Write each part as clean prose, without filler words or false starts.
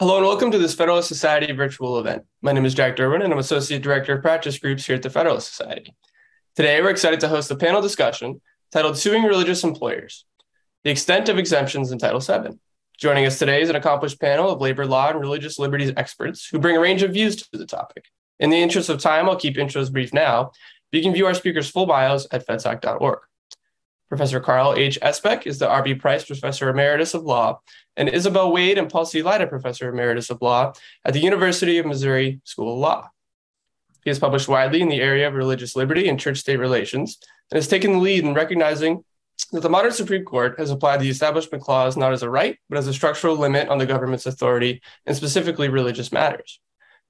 Hello and welcome to this Federalist Society virtual event. My name is Jack Derwin and I'm Associate Director of Practice Groups here at the Federalist Society. Today, we're excited to host a panel discussion titled Suing Religious Employers, the Extent of Exemptions in Title VII. Joining us today is an accomplished panel of labor law and religious liberties experts who bring a range of views to the topic. In the interest of time, I'll keep intros brief now, but you can view our speakers' full bios at fedsoc.org. Professor Carl H. Esbeck is the R.B. Price Professor Emeritus of Law, and Isabel Wade and Paul C. Leida Professor Emeritus of Law at the University of Missouri School of Law. He has published widely in the area of religious liberty and church-state relations, and has taken the lead in recognizing that the modern Supreme Court has applied the Establishment Clause not as a right, but as a structural limit on the government's authority in specifically religious matters.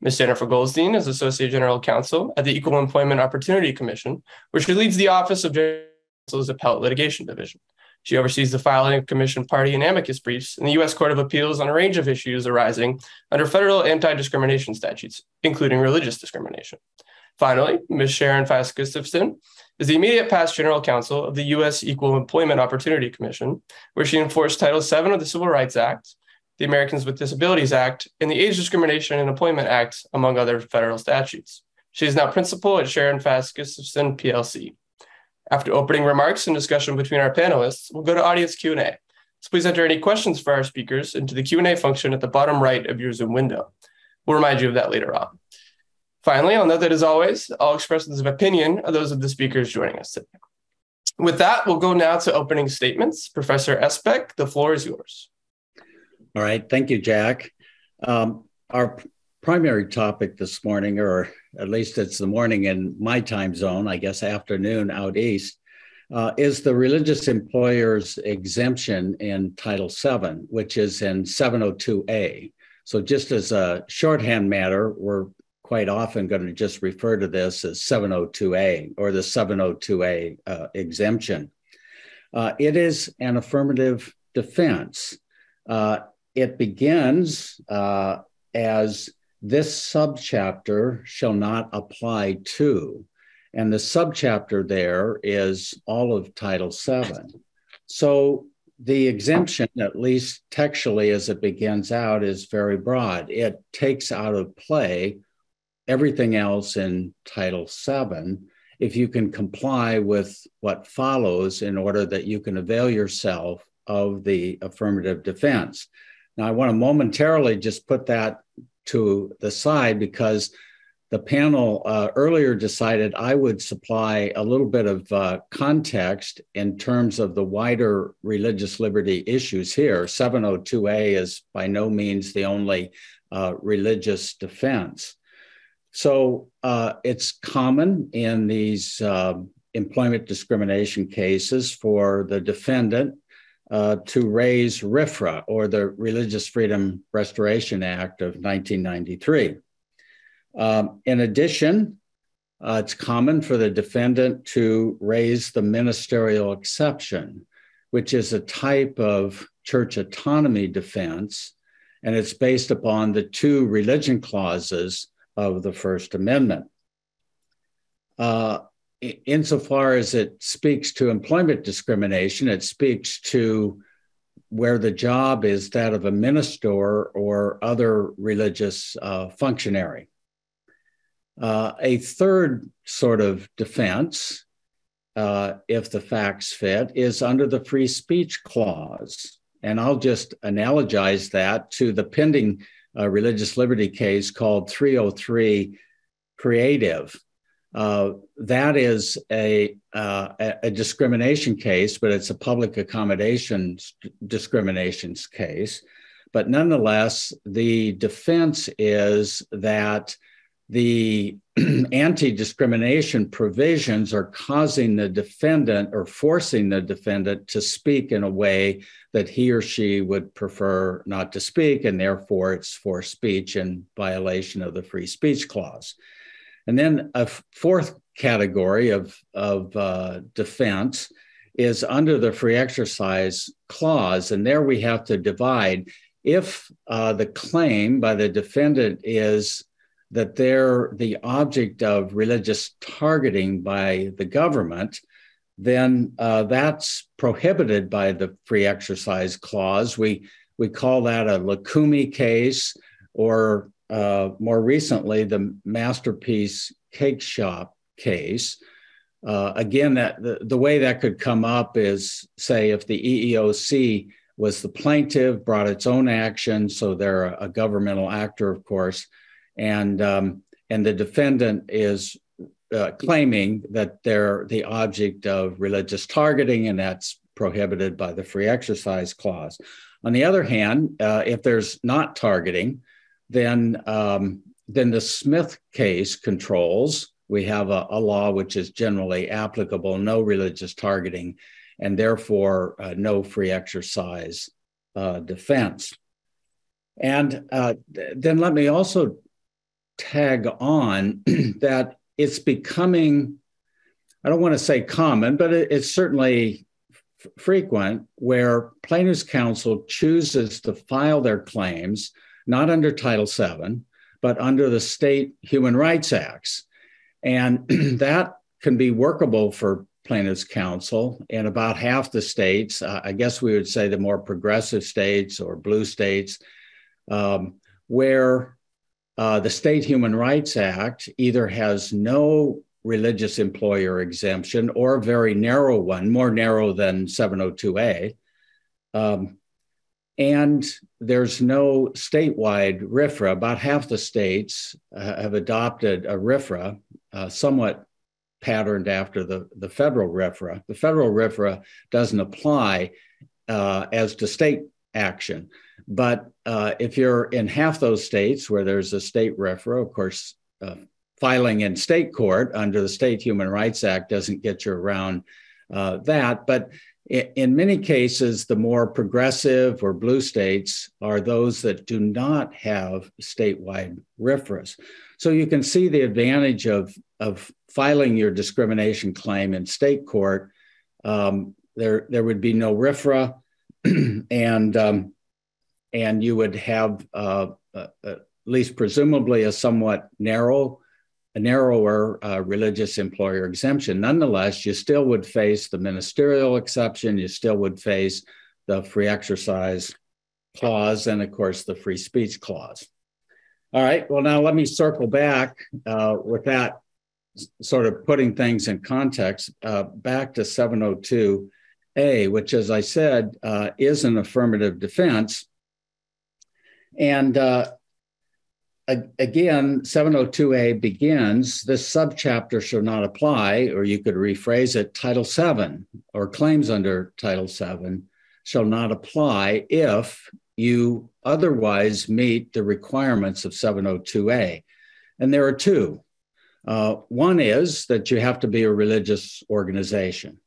Ms. Jennifer Goldstein is Associate General Counsel at the Equal Employment Opportunity Commission, where she leads the Office of General Counsel's Appellate Litigation Division. She oversees the filing of commission party and amicus briefs in the U.S. Court of Appeals on a range of issues arising under federal anti-discrimination statutes, including religious discrimination. Finally, Ms. Sharon Fass-Gustafson is the immediate past General Counsel of the U.S. Equal Employment Opportunity Commission, where she enforced Title VII of the Civil Rights Act, the Americans with Disabilities Act, and the Age Discrimination and Employment Act, among other federal statutes. She is now principal at Sharon Fass-Gustafson, PLC. After opening remarks and discussion between our panelists, we'll go to audience Q&A. So please enter any questions for our speakers into the Q&A function at the bottom right of your Zoom window. We'll remind you of that later on. Finally, I'll note that as always, all expressions of opinion are those of the speakers joining us today. With that, we'll go now to opening statements. Professor Esbeck, the floor is yours. All right, thank you, Jack. Our primary topic this morning, or at least it's the morning in my time zone, I guess afternoon out east, is the religious employer's exemption in Title VII, which is in 702A. So just as a shorthand matter, we're quite often going to just refer to this as 702A or the 702A exemption. It is an affirmative defense. It begins as this subchapter shall not apply to, and the subchapter there is all of Title VII. So the exemption, at least textually as it begins out, is very broad. It takes out of play everything else in Title VII if you can comply with what follows in order that you can avail yourself of the affirmative defense. Now, I want to momentarily just put that to the side because the panel earlier decided I would supply a little bit of context in terms of the wider religious liberty issues here. 702A is by no means the only religious defense. So it's common in these employment discrimination cases for the defendant to raise RFRA, or the Religious Freedom Restoration Act of 1993. In addition, it's common for the defendant to raise the Ministerial Exception, which is a type of church autonomy defense, and it's based upon the two religion clauses of the First Amendment. Insofar as it speaks to employment discrimination, it speaks to where the job is that of a minister or other religious functionary. A third sort of defense, if the facts fit, is under the Free Speech Clause. And I'll just analogize that to the pending religious liberty case called 303 Creative. That is a discrimination case, but it's a public accommodations discriminations case. But nonetheless, the defense is that the anti-discrimination provisions are causing the defendant or forcing the defendant to speak in a way that he or she would prefer not to speak, and therefore it's forced speech in violation of the Free Speech Clause. And then a fourth category of defense is under the Free Exercise Clause. And there we have to divide. If the claim by the defendant is that they're the object of religious targeting by the government, then that's prohibited by the Free Exercise Clause. We We call that a Lukumi case, or more recently, the Masterpiece Cake Shop case. Again, the way that could come up is, say, if the EEOC was the plaintiff, brought its own action, so they're a governmental actor, of course, and the defendant is claiming that they're the object of religious targeting, and that's prohibited by the Free Exercise Clause. On the other hand, if there's not targeting, then the Smith case controls. We have a law which is generally applicable, no religious targeting, and therefore no free exercise defense. And then let me also tag on that it's becoming, I don't want to say common, but it's certainly frequent, where plaintiffs' counsel chooses to file their claims not under Title VII, but under the state human rights acts. And that can be workable for plaintiffs' counsel in about half the states. I guess we would say the more progressive states or blue states, where the State Human Rights Act either has no religious employer exemption or a very narrow one, more narrow than 702A. And there's no statewide RFRA. About half the states have adopted a RFRA, somewhat patterned after the federal RFRA. The federal RFRA doesn't apply as to state action. But if you're in half those states where there's a state RFRA, of course, filing in state court under the State Human Rights Act doesn't get you around that. But in many cases, the more progressive or blue states are those that do not have statewide RFRAs. So you can see the advantage of filing your discrimination claim in state court. There would be no RFRA, and you would have at least presumably a somewhat narrower religious employer exemption. Nonetheless, you still would face the Ministerial Exception, you still would face the Free Exercise Clause, and of course, the Free Speech Clause. All right, well, now let me circle back with that sort of putting things in context, back to 702A, which, as I said, is an affirmative defense. And again, 702A begins, this subchapter shall not apply, or you could rephrase it, Title VII, or claims under Title VII shall not apply if you otherwise meet the requirements of 702A. And there are two. One is that you have to be a religious organization.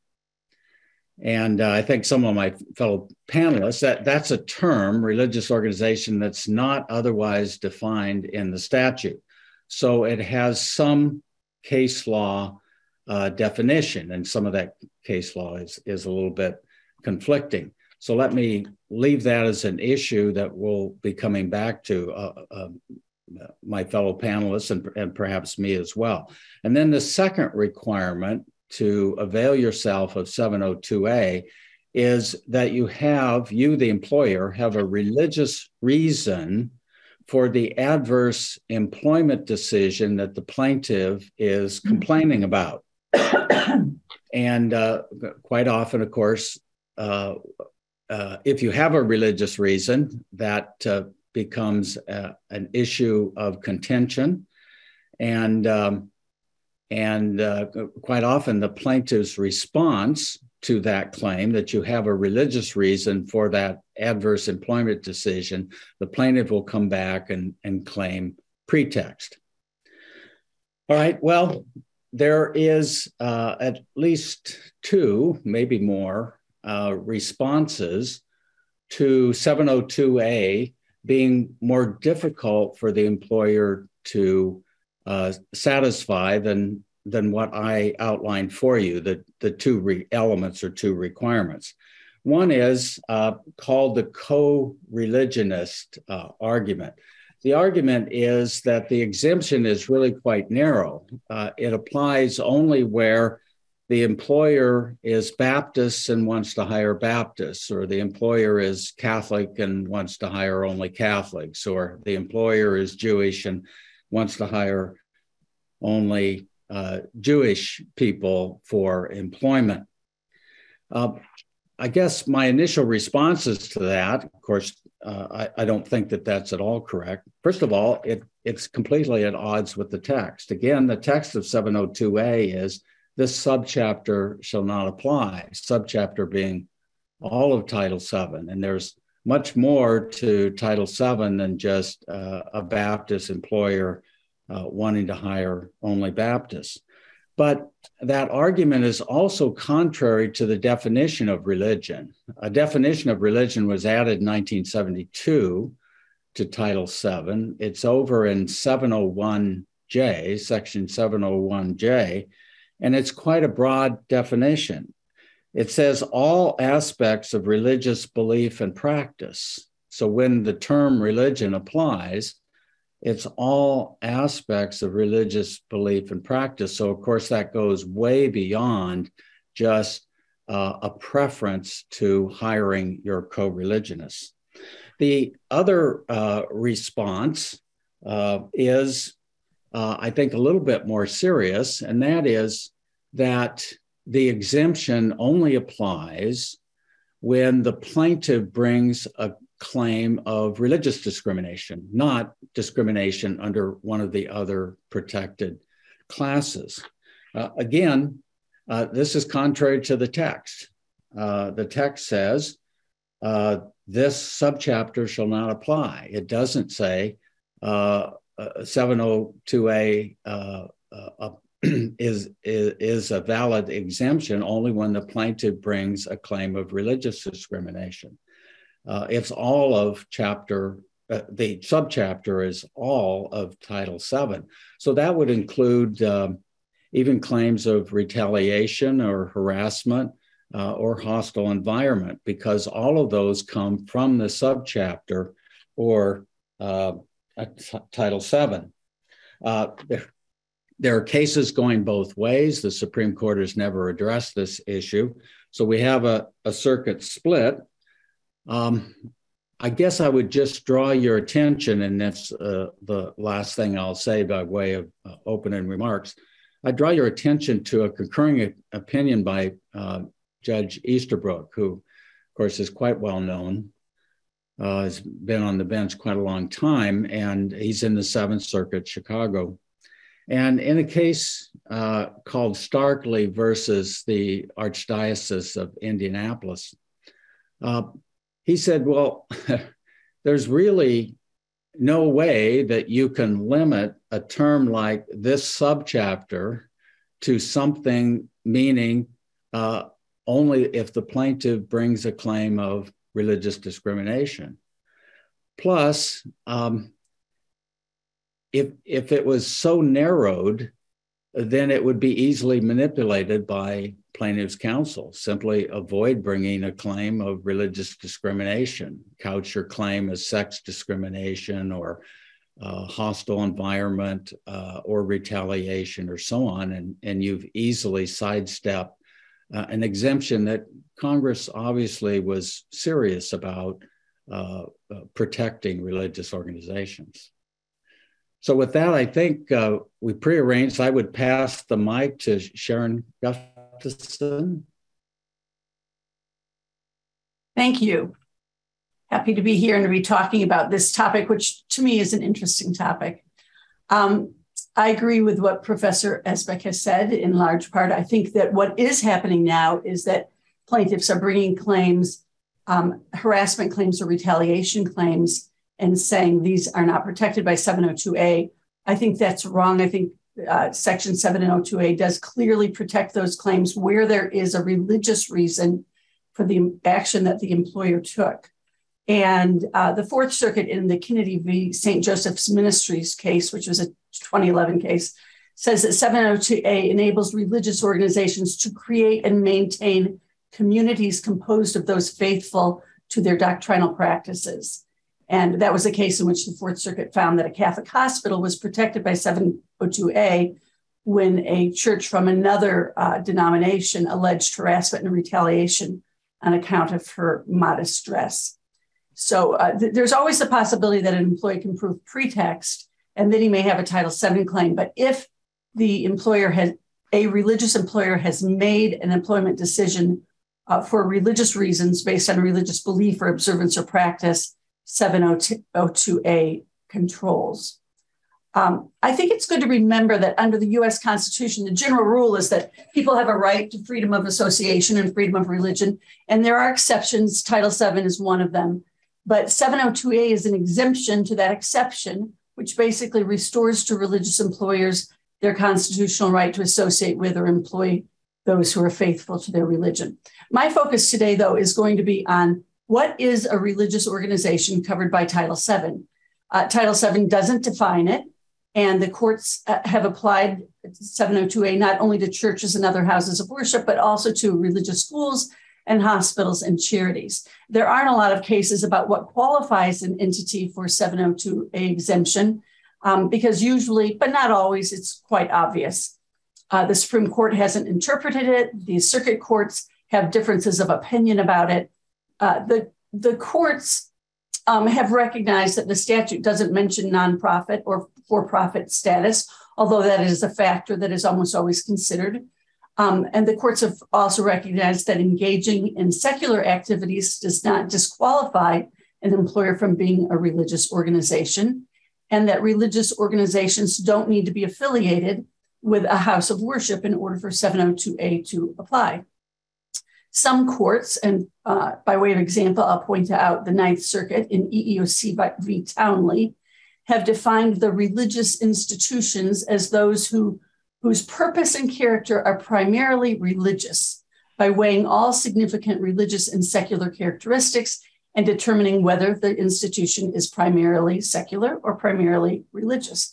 And I think some of my fellow panelists, that's a term, religious organization, that's not otherwise defined in the statute. So it has some case law definition, and some of that case law is a little bit conflicting. So let me leave that as an issue that we'll be coming back to my fellow panelists and perhaps me as well. And then the second requirement to avail yourself of 702A is that you, the employer, have a religious reason for the adverse employment decision that the plaintiff is complaining about. And quite often, of course, if you have a religious reason, that becomes an issue of contention. And quite often the plaintiff's response to that claim that you have a religious reason for that adverse employment decision, the plaintiff will come back and claim pretext. All right, well, there is at least two, maybe more, responses to 702A being more difficult for the employer to satisfy than what I outlined for you, the two elements or two requirements. One is called the co-religionist argument. The argument is that the exemption is really quite narrow. It applies only where the employer is Baptist and wants to hire Baptists, or the employer is Catholic and wants to hire only Catholics, or the employer is Jewish and wants to hire only Jewish people for employment. I guess my initial responses to that, of course, I don't think that that's at all correct. First of all, it's completely at odds with the text. Again, the text of 702A is, this subchapter shall not apply, subchapter being all of Title VII. And there's much more to Title VII than just a Baptist employer wanting to hire only Baptists. But that argument is also contrary to the definition of religion. A definition of religion was added in 1972 to Title VII. It's over in 701J, Section 701J, and it's quite a broad definition. It says all aspects of religious belief and practice. So when the term religion applies, it's all aspects of religious belief and practice. So, of course, that goes way beyond just a preference to hiring your co-religionists. The other response is, I think, a little bit more serious, and that is that the exemption only applies when the plaintiff brings a claim of religious discrimination, not discrimination under one of the other protected classes. Again, this is contrary to the text. The text says, this subchapter shall not apply. It doesn't say 702A is a valid exemption only when the plaintiff brings a claim of religious discrimination. It's all of the subchapter is all of Title VII. So that would include even claims of retaliation or harassment or hostile environment, because all of those come from the subchapter or Title VII. There are cases going both ways. The Supreme Court has never addressed this issue. So we have a circuit split. I guess I would just draw your attention, and that's the last thing I'll say by way of opening remarks. I draw your attention to a concurring opinion by Judge Easterbrook, who, of course, is quite well known, has been on the bench quite a long time, and he's in the Seventh Circuit, Chicago. And in a case called Starkley versus the Archdiocese of Indianapolis, he said, well, there's really no way that you can limit a term like this subchapter to something meaning only if the plaintiff brings a claim of religious discrimination. Plus, if it was so narrowed, then it would be easily manipulated by plaintiff's counsel. Simply avoid bringing a claim of religious discrimination, couch your claim as sex discrimination or hostile environment or retaliation or so on, and you've easily sidestepped an exemption that Congress obviously was serious about protecting religious organizations. So with that, I think we prearranged. I would pass the mic to Sharon Gustafson. Thank you. Happy to be here and to be talking about this topic, which to me is an interesting topic. I agree with what Professor Esbeck has said in large part. I think that what is happening now is that plaintiffs are bringing claims, harassment claims or retaliation claims, and saying these are not protected by 702A. I think that's wrong. I think Section 702A does clearly protect those claims where there is a religious reason for the action that the employer took. And the Fourth Circuit in the Kennedy v. St. Joseph's Ministries case, which was a 2011 case, says that 702A enables religious organizations to create and maintain communities composed of those faithful to their doctrinal practices. And that was a case in which the Fourth Circuit found that a Catholic hospital was protected by 702A when a church from another denomination alleged harassment and retaliation on account of her modest dress. So there's always the possibility that an employee can prove pretext and then he may have a Title VII claim. But if the religious employer has made an employment decision for religious reasons based on religious belief or observance or practice, 702A controls. I think it's good to remember that under the U.S. Constitution, the general rule is that people have a right to freedom of association and freedom of religion, and there are exceptions. Title VII is one of them. But 702A is an exemption to that exception, which basically restores to religious employers their constitutional right to associate with or employ those who are faithful to their religion. My focus today, though, is going to be on what is a religious organization covered by Title VII. Title VII doesn't define it, and the courts have applied 702A not only to churches and other houses of worship, but also to religious schools and hospitals and charities. There aren't a lot of cases about what qualifies an entity for 702A exemption, because usually, but not always, it's quite obvious. The Supreme Court hasn't interpreted it. The circuit courts have differences of opinion about it. The courts have recognized that the statute doesn't mention nonprofit or for-profit status, although that is a factor that is almost always considered. And the courts have also recognized that engaging in secular activities does not disqualify an employer from being a religious organization, and that religious organizations don't need to be affiliated with a house of worship in order for 702A to apply. Some courts, and by way of example, I'll point out the Ninth Circuit in EEOC v. Townley, have defined the religious institutions as those whose purpose and character are primarily religious by weighing all significant religious and secular characteristics and determining whether the institution is primarily secular or primarily religious.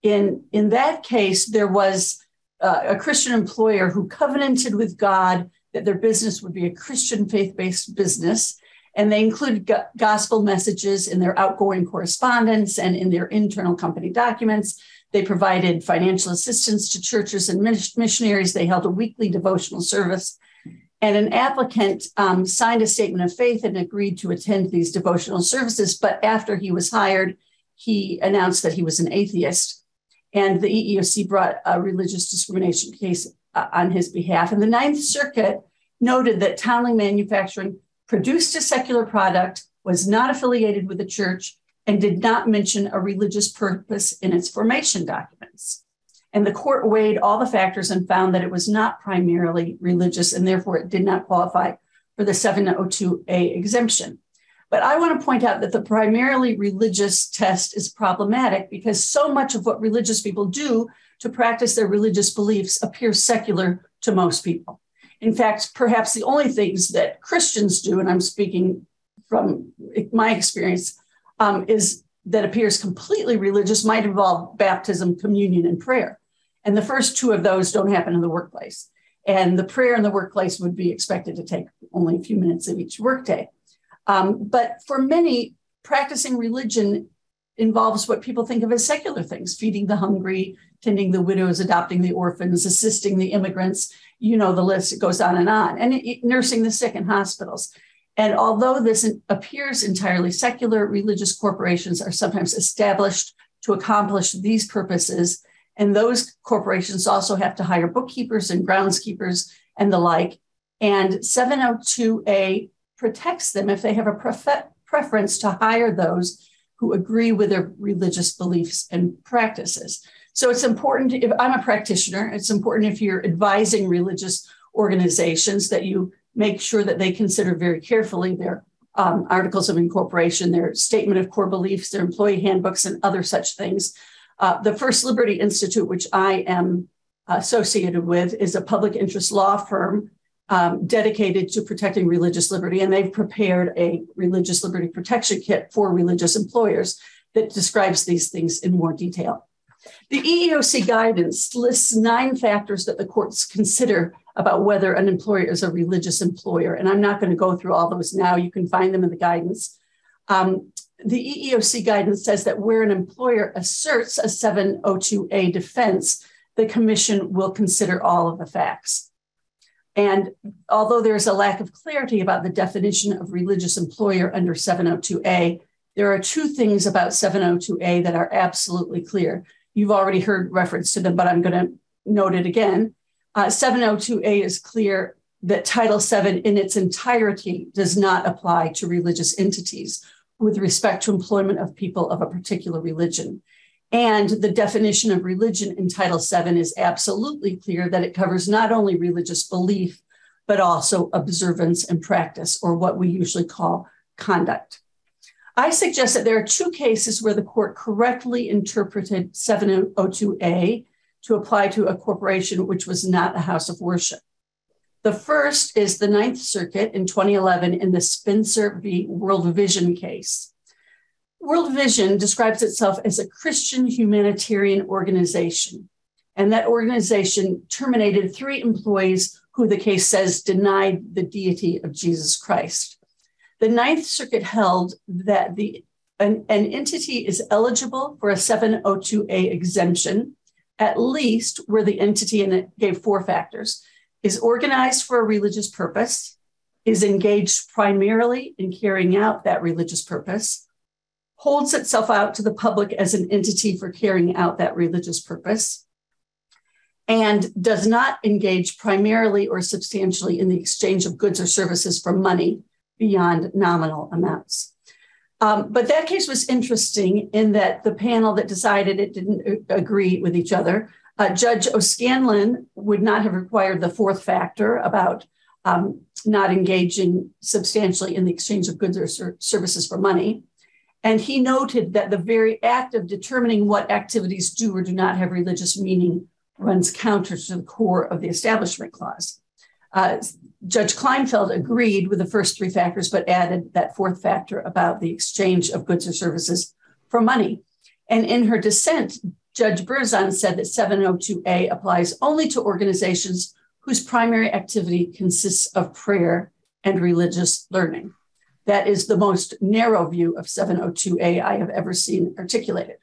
In that case, there was a Christian employer who covenanted with God that their business would be a Christian faith-based business, and they included gospel messages in their outgoing correspondence and in their internal company documents. They provided financial assistance to churches and missionaries. They held a weekly devotional service. And an applicant signed a statement of faith and agreed to attend these devotional services. But after he was hired, he announced that he was an atheist. And the EEOC brought a religious discrimination case on his behalf. And the Ninth Circuit noted that Townley Manufacturing produced a secular product, was not affiliated with the church, and did not mention a religious purpose in its formation documents. And the court weighed all the factors and found that it was not primarily religious, and therefore it did not qualify for the 702A exemption. But I want to point out that the primarily religious test is problematic because so much of what religious people do to practice their religious beliefs appears secular to most people. In fact, perhaps the only things that Christians do, and I'm speaking from my experience, is that appears completely religious might involve baptism, communion, and prayer. And the first two of those don't happen in the workplace. And the prayer in the workplace would be expected to take only a few minutes of each workday. But for many, practicing religion involves what people think of as secular things: feeding the hungry, tending the widows, adopting the orphans, assisting the immigrants. You know the list, it goes on, and nursing the sick in hospitals. And although this appears entirely secular, religious corporations are sometimes established to accomplish these purposes. And those corporations also have to hire bookkeepers and groundskeepers and the like. And 702A protects them if they have a preference to hire those who agree with their religious beliefs and practices. So it's important, if I'm a practitioner, it's important if you're advising religious organizations that you make sure that they consider very carefully their articles of incorporation, their statement of core beliefs, their employee handbooks, and other such things. The First Liberty Institute, which I am associated with, is a public interest law firm dedicated to protecting religious liberty. And they've prepared a religious liberty protection kit for religious employers that describes these things in more detail. The EEOC guidance lists 9 factors that the courts consider about whether an employer is a religious employer. And I'm not going to go through all those now. You can find them in the guidance. The EEOC guidance says that where an employer asserts a 702A defense, the commission will consider all of the facts. And although there's a lack of clarity about the definition of religious employer under 702A, there are two things about 702A that are absolutely clear. You've already heard reference to them, but I'm going to note it again. 702A is clear that Title VII in its entirety does not apply to religious entities with respect to employment of people of a particular religion. And the definition of religion in Title VII is absolutely clear that it covers not only religious belief, but also observance and practice, or what we usually call conduct. I suggest that there are two cases where the court correctly interpreted 702A to apply to a corporation which was not a house of worship. The first is the Ninth Circuit in 2011 in the Spencer v. World Vision case. World Vision describes itself as a Christian humanitarian organization, and that organization terminated 3 employees who the case says denied the deity of Jesus Christ. The Ninth Circuit held that an entity is eligible for a 702A exemption, at least where the entity, and it gave 4 factors, is organized for a religious purpose, is engaged primarily in carrying out that religious purpose, holds itself out to the public as an entity for carrying out that religious purpose, and does not engage primarily or substantially in the exchange of goods or services for money beyond nominal amounts. But that case was interesting in that the panel that decided it didn't agree with each other. Judge O'Scanlan would not have required the 4th factor about not engaging substantially in the exchange of goods or services for money. And he noted that the very act of determining what activities do or do not have religious meaning runs counter to the core of the Establishment Clause. Judge Kleinfeld agreed with the first 3 factors, but added that 4th factor about the exchange of goods or services for money. And in her dissent, Judge Berzon said that 702A applies only to organizations whose primary activity consists of prayer and religious learning. That is the most narrow view of 702A I have ever seen articulated.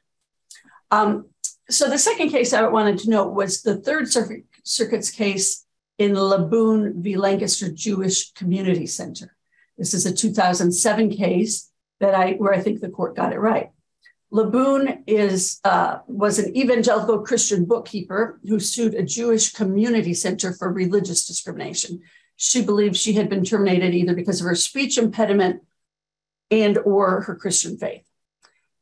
So the second case I wanted to note was the Third Circuit's case in Laboon v. Lancaster Jewish Community Center. This is a 2007 case where I think the court got it right. Laboon was an evangelical Christian bookkeeper who sued a Jewish community center for religious discrimination. She believed she had been terminated either because of her speech impediment and or her Christian faith.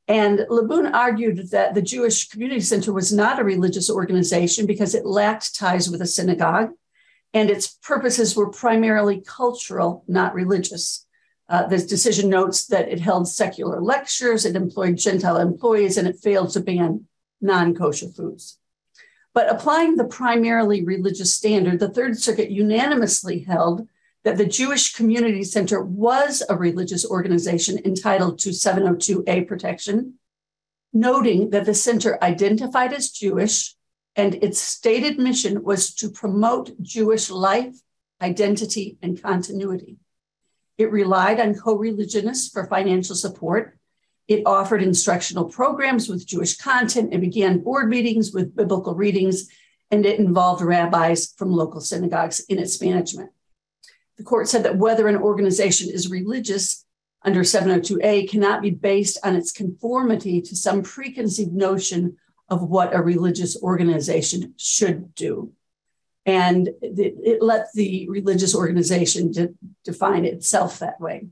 And Laboon argued that the Jewish Community Center was not a religious organization because it lacked ties with a synagogue, and its purposes were primarily cultural, not religious. This decision notes that it held secular lectures, it employed Gentile employees, and it failed to ban non-kosher foods. But applying the primarily religious standard, the Third Circuit unanimously held that the Jewish Community Center was a religious organization entitled to 702A protection, noting that the center identified as Jewish and its stated mission was to promote Jewish life, identity, and continuity. It relied on co-religionists for financial support. It offered instructional programs with Jewish content. It began board meetings with biblical readings, and it involved rabbis from local synagogues in its management. The court said that whether an organization is religious under 702A cannot be based on its conformity to some preconceived notion of what a religious organization should do. And it let the religious organization define itself that way.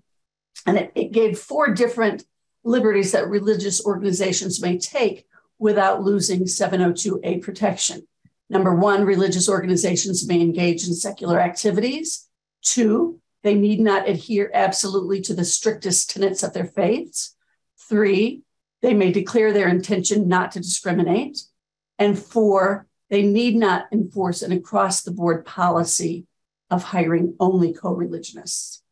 And it gave 4 different liberties that religious organizations may take without losing 702A protection. Number 1, religious organizations may engage in secular activities. 2, they need not adhere absolutely to the strictest tenets of their faiths. 3, they may declare their intention not to discriminate. And 4, they need not enforce an across-the-board policy of hiring only co-religionists.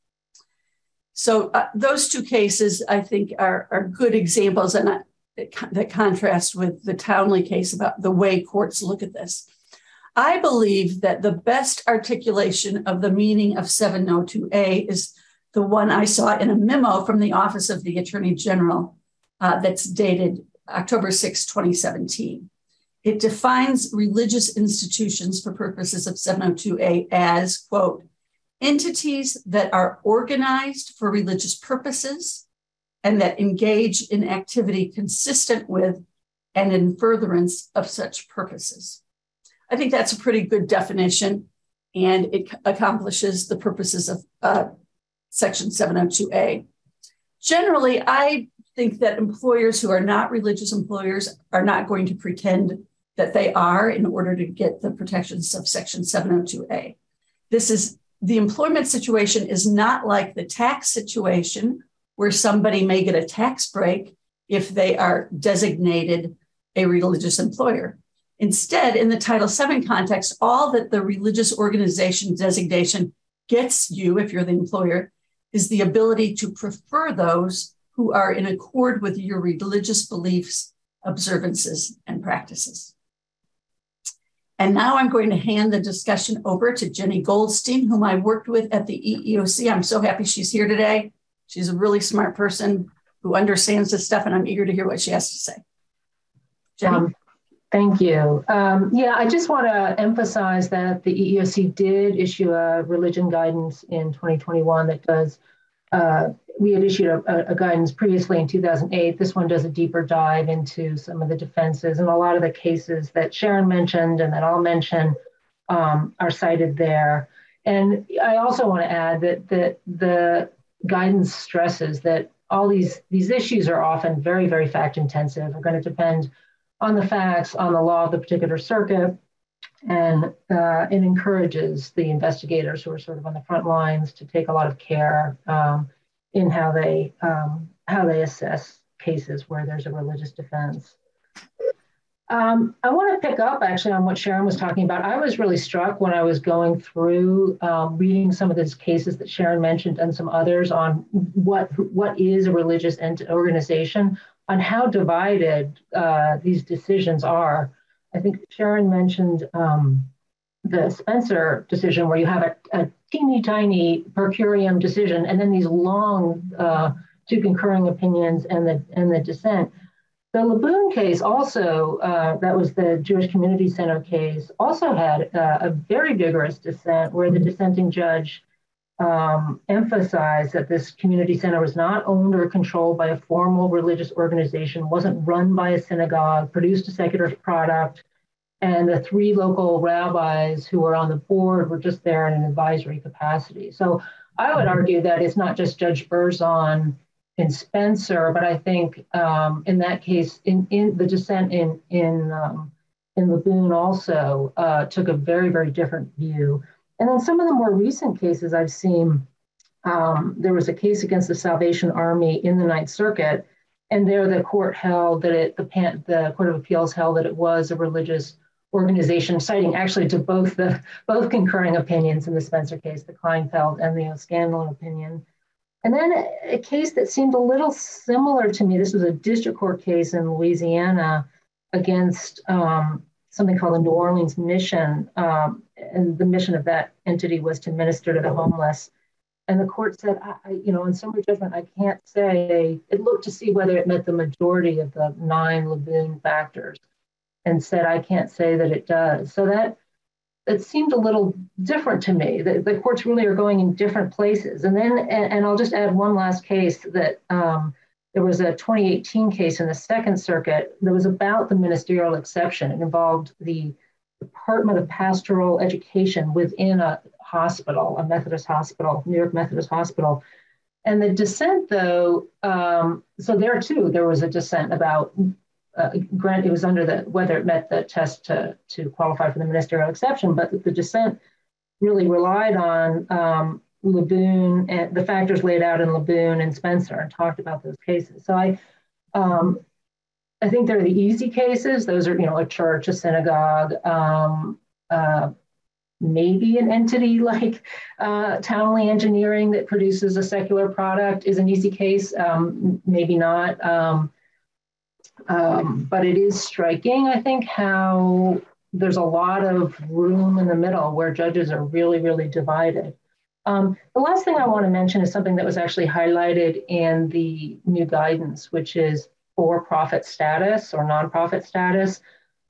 So those 2 cases, I think, are good examples and that contrast with the Townley case about the way courts look at this. I believe that the best articulation of the meaning of 702A is the one I saw in a memo from the Office of the Attorney General that's dated October 6, 2017. It defines religious institutions for purposes of 702A as, quote, entities that are organized for religious purposes and that engage in activity consistent with and in furtherance of such purposes. I think that's a pretty good definition, and it accomplishes the purposes of Section 702A. Generally, I think that employers who are not religious employers are not going to pretend that they are in order to get the protections of Section 702A. The employment situation is not like the tax situation where somebody may get a tax break if they are designated a religious employer. Instead, in the Title VII context, all that the religious organization designation gets you, if you're the employer, is the ability to prefer those who are in accord with your religious beliefs, observances, and practices. And now I'm going to hand the discussion over to Jenny Goldstein, whom I worked with at the EEOC. I'm so happy she's here today. She's a really smart person who understands this stuff, and I'm eager to hear what she has to say. Jenny? Thank you. I just want to emphasize that the EEOC did issue a religion guidance in 2021 that does, we had issued a guidance previously in 2008. This one does a deeper dive into some of the defenses, and a lot of the cases that Sharon mentioned and that I'll mention are cited there. And I also want to add that the guidance stresses that all these issues are often very, very fact intensive, are going to depend on the facts, on the law of the particular circuit, and it encourages the investigators who are sort of on the front lines to take a lot of care in how they assess cases where there's a religious defense. I want to pick up actually on what Sharon was talking about. I was really struck when I was going through reading some of those cases that Sharon mentioned and some others on what is a religious organization, on how divided these decisions are. I think Sharon mentioned the Spencer decision where you have a teeny tiny per curiam decision and then these long two concurring opinions and the dissent. The Laboon case also, that was the Jewish Community Center case, also had a very vigorous dissent where the dissenting judge emphasized that this community center was not owned or controlled by a formal religious organization, wasn't run by a synagogue, produced a secular product, and the 3 local rabbis who were on the board were just there in an advisory capacity. So I would argue that it's not just Judge Berzon in Spencer, but I think in that case, in the dissent in Laboon also took a very, very different view. And then some of the more recent cases I've seen, there was a case against the Salvation Army in the Ninth Circuit, and there the court held that the Court of Appeals held that it was a religious organization, citing actually to both concurring opinions in the Spencer case, the Kleinfeld and the O'Scanlan opinion. And then a case that seemed a little similar to me, this was a district court case in Louisiana against something called the New Orleans Mission, and the mission of that entity was to minister to the homeless. And the court said, in summary judgment, I can't say, it looked to see whether it met the majority of the 9 Laboon factors and said, I can't say that it does. So that it seemed a little different to me. The courts really are going in different places. And then, and I'll just add one last case that there was a 2018 case in the Second Circuit that was about the ministerial exception. It involved the Department of Pastoral Education within a hospital, a Methodist hospital, New York Methodist Hospital. And the dissent, though, so there too, there was a dissent about, it was under whether it met the test to qualify for the ministerial exception, but the dissent really relied on Laboon and the factors laid out in Laboon and Spencer and talked about those cases. So I think they're the easy cases. Those are, a church, a synagogue, maybe an entity like Townley Engineering that produces a secular product is an easy case, maybe not. But it is striking, I think, how there's a lot of room in the middle where judges are really, really divided. The last thing I want to mention is something that was actually highlighted in the new guidance, which is for-profit status or nonprofit status.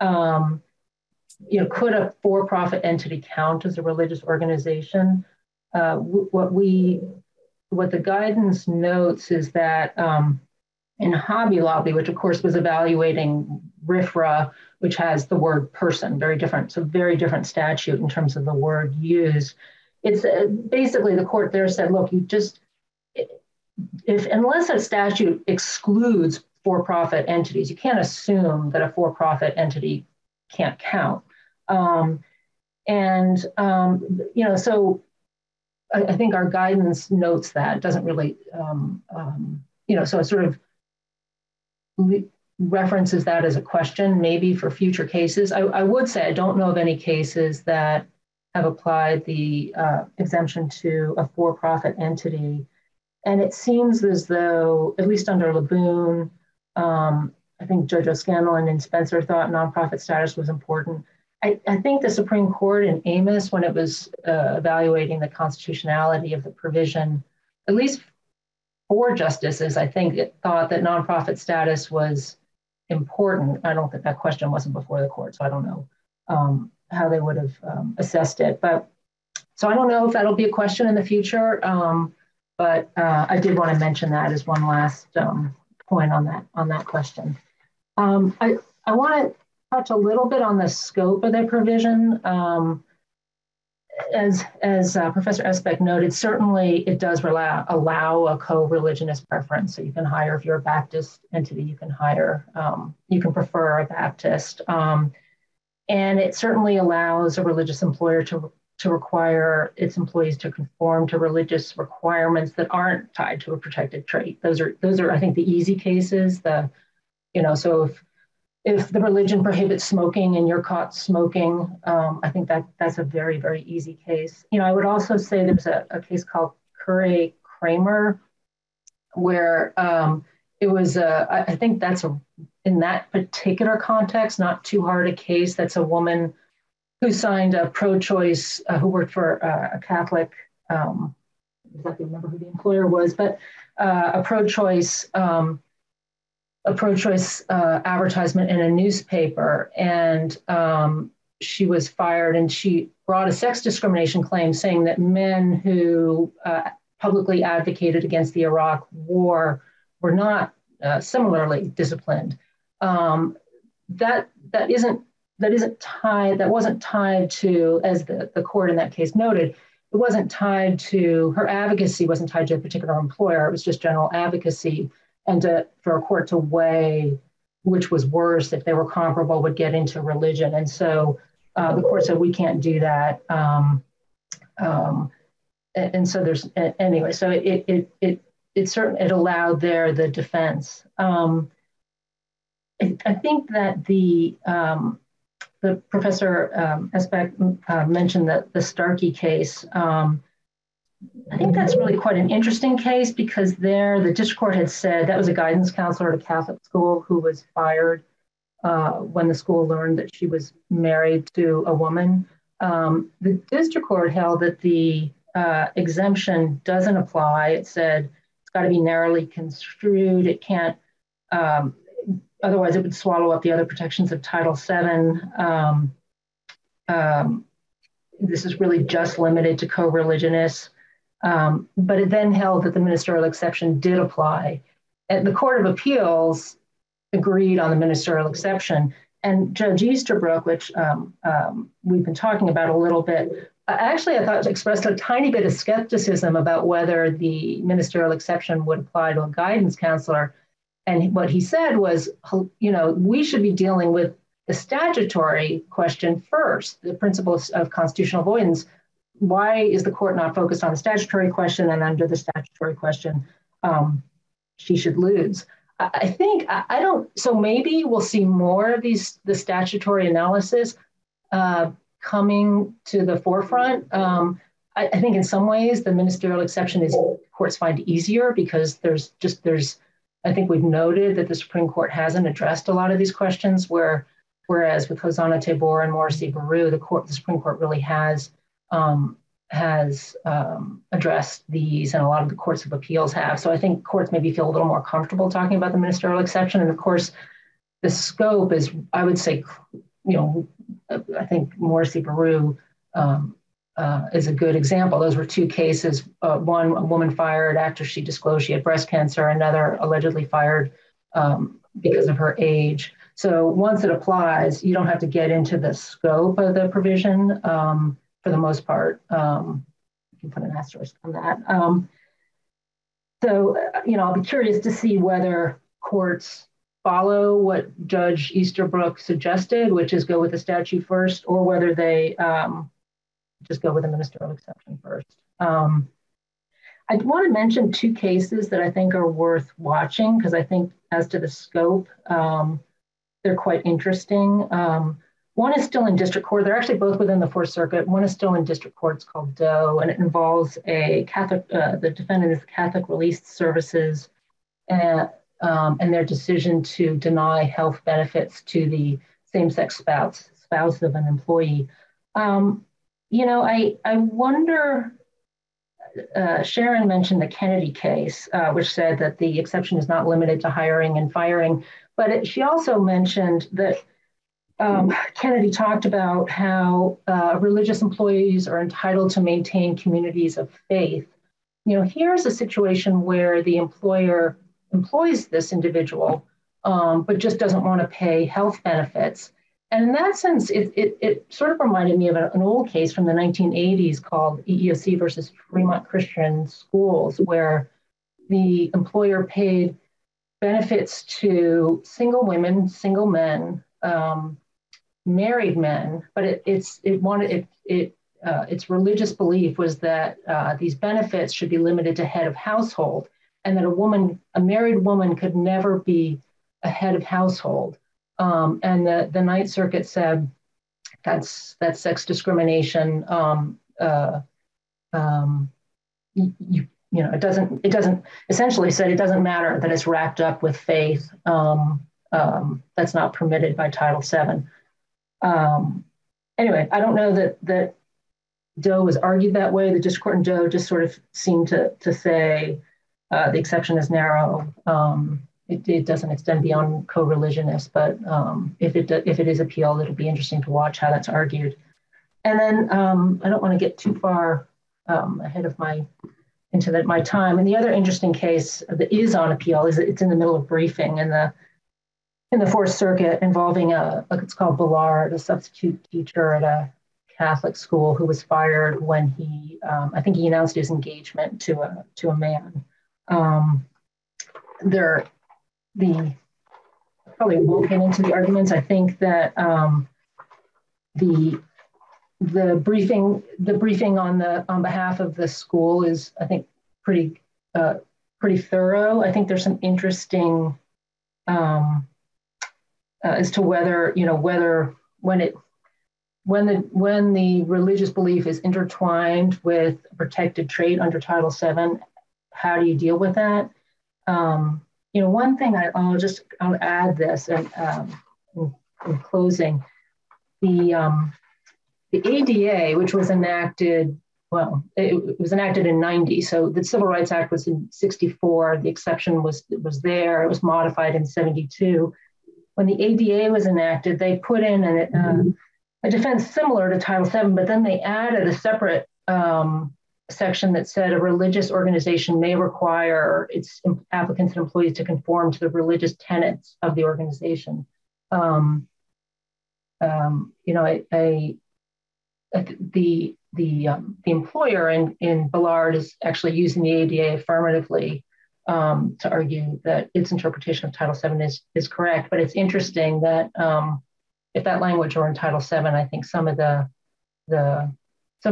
Could a for-profit entity count as a religious organization? What the guidance notes is that in Hobby Lobby, which of course was evaluating RFRA, which has the word person, very different, so very different statute in terms of the word used. It's basically the court there said, look, unless a statute excludes for-profit entities, you can't assume that a for-profit entity can't count. So I think our guidance notes that. It doesn't really, so it sort of references that as a question, maybe for future cases. I would say I don't know of any cases that have applied the exemption to a for-profit entity. And it seems as though, at least under Laboon, I think Judge O'Scanlan and Spencer thought nonprofit status was important. I think the Supreme Court in Amos, when it was evaluating the constitutionality of the provision, at least 4 justices, I think, thought that nonprofit status was important. I don't think that question wasn't before the court, so I don't know how they would have assessed it. But so I don't know if that'll be a question in the future, but I did want to mention that as one last point on that question. I want to touch a little bit on the scope of the provision. As Professor Esbeck noted, certainly it does allow a co-religionist preference. So you can hire, if you're a Baptist entity, you can prefer a Baptist. And it certainly allows a religious employer to require its employees to conform to religious requirements that aren't tied to a protected trait. Those are I think, the easy cases. So if the religion prohibits smoking and you're caught smoking, I think that's a very, very easy case. I would also say there's a case called Kramer, where it was, I think that's in that particular context, not too hard a case. That's a woman who signed a pro-choice, who worked for a Catholic, I don't exactly remember who the employer was, but a pro-choice advertisement in a newspaper, and she was fired, and she brought a sex discrimination claim saying that men who publicly advocated against the Iraq war were not similarly disciplined. That wasn't tied to, as the court in that case noted, it wasn't tied to, her advocacy wasn't tied to a particular employer, it was just general advocacy. And for a court to weigh which was worse, if they were comparable, would get into religion. And so the court said, we can't do that. And so there's, anyway, so it allowed there the defense. I think that the Professor Esbeck mentioned the Starkey case. I think that's really quite an interesting case, because there the district court had said that was a guidance counselor at a Catholic school who was fired when the school learned that she was married to a woman. The district court held that the exemption doesn't apply. It said it's got to be narrowly construed. It can't, otherwise it would swallow up the other protections of Title VII. This is really just limited to co-religionists. But it then held that the ministerial exception did apply. And the Court of Appeals agreed on the ministerial exception. And Judge Easterbrook, which we've been talking about a little bit, actually I thought expressed a tiny bit of skepticism about whether the ministerial exception would apply to a guidance counselor. And what he said was, we should be dealing with the statutory question first, the principles of constitutional avoidance. Why is the court not focused on the statutory question, and under the statutory question, she should lose? So maybe we'll see more of the statutory analysis coming to the forefront. I think in some ways the ministerial exception is courts find easier, because there's I think we've noted that the Supreme Court hasn't addressed a lot of these questions, whereas with Hosanna Tabor and Morrissey Baru, the Supreme Court really has addressed these, and a lot of the courts of appeals have. So I think courts maybe feel a little more comfortable talking about the ministerial exception. And of course, the scope is, I would say, I think Morrissey Baru is a good example. Those were two cases. One, a woman fired after she disclosed she had breast cancer, another allegedly fired because of her age. So once it applies, you don't have to get into the scope of the provision for the most part. You can put an asterisk on that. I'll be curious to see whether courts follow what Judge Easterbrook suggested, which is go with the statute first, or whether they just go with the ministerial exception first. I want to mention two cases that I think are worth watching, because I think as to the scope, they're quite interesting. One is still in district court. They're actually both within the Fourth Circuit. One is still in district court. It's called Doe, and it involves a Catholic, the defendant is Catholic Relief Services, and their decision to deny health benefits to the same-sex spouse of an employee. I wonder, Sharon mentioned the Kennedy case, which said that the exception is not limited to hiring and firing, but she also mentioned that Kennedy talked about how religious employees are entitled to maintain communities of faith. Here's a situation where the employer employs this individual, but just doesn't want to pay health benefits. And in that sense, it sort of reminded me of an old case from the 1980s called EEOC versus Fremont Christian Schools, where the employer paid benefits to single women, single men, married men, but its religious belief was that these benefits should be limited to head of household, and that a married woman could never be a head of household. And the Ninth Circuit said that's sex discrimination. It doesn't essentially said it doesn't matter that it's wrapped up with faith. That's not permitted by Title VII. Anyway, I don't know that Doe was argued that way. The district court in Doe just sort of seemed to say the exception is narrow. It doesn't extend beyond co-religionists, but if it is appealed, it'll be interesting to watch how that's argued. And then I don't want to get too far ahead of my time. And the other interesting case that is on appeal is it's in the middle of briefing in the Fourth Circuit involving it's called Ballard, a substitute teacher at a Catholic school who was fired when I think he announced his engagement to a man. Probably won't get into the arguments. I think that the briefing on behalf of the school is, I think, pretty thorough. I think there's some interesting as to whether when the religious belief is intertwined with a protected trait under Title VII, how do you deal with that? One thing I'll add this and in closing, the ADA, which was enacted, it was enacted in 90. So the Civil Rights Act was in 64. The exception was there. It was modified in 72. When the ADA was enacted, they put in a defense similar to Title VII, but then they added a separate section that said a religious organization may require its applicants and employees to conform to the religious tenets of the organization. The employer in Ballard is actually using the ADA affirmatively to argue that its interpretation of Title VII is correct. But it's interesting that if that language were in Title VII, I think some of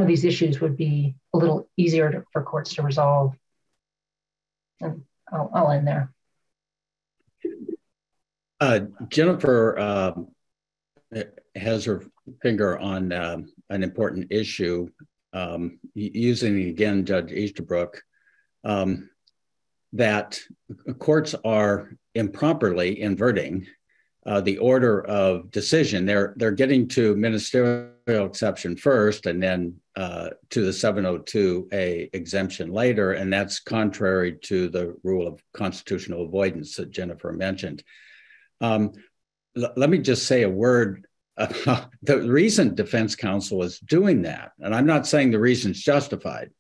these issues would be a little easier for courts to resolve. And I'll end there. Jennifer has her finger on an important issue, using again Judge Easterbrook, that courts are improperly inverting the order of decision. They're getting to ministerial exception first, and then to the 702A exemption later, and that's contrary to the rule of constitutional avoidance that Jennifer mentioned. Let me just say a word the reason defense counsel is doing that, and I'm not saying the reason's justified,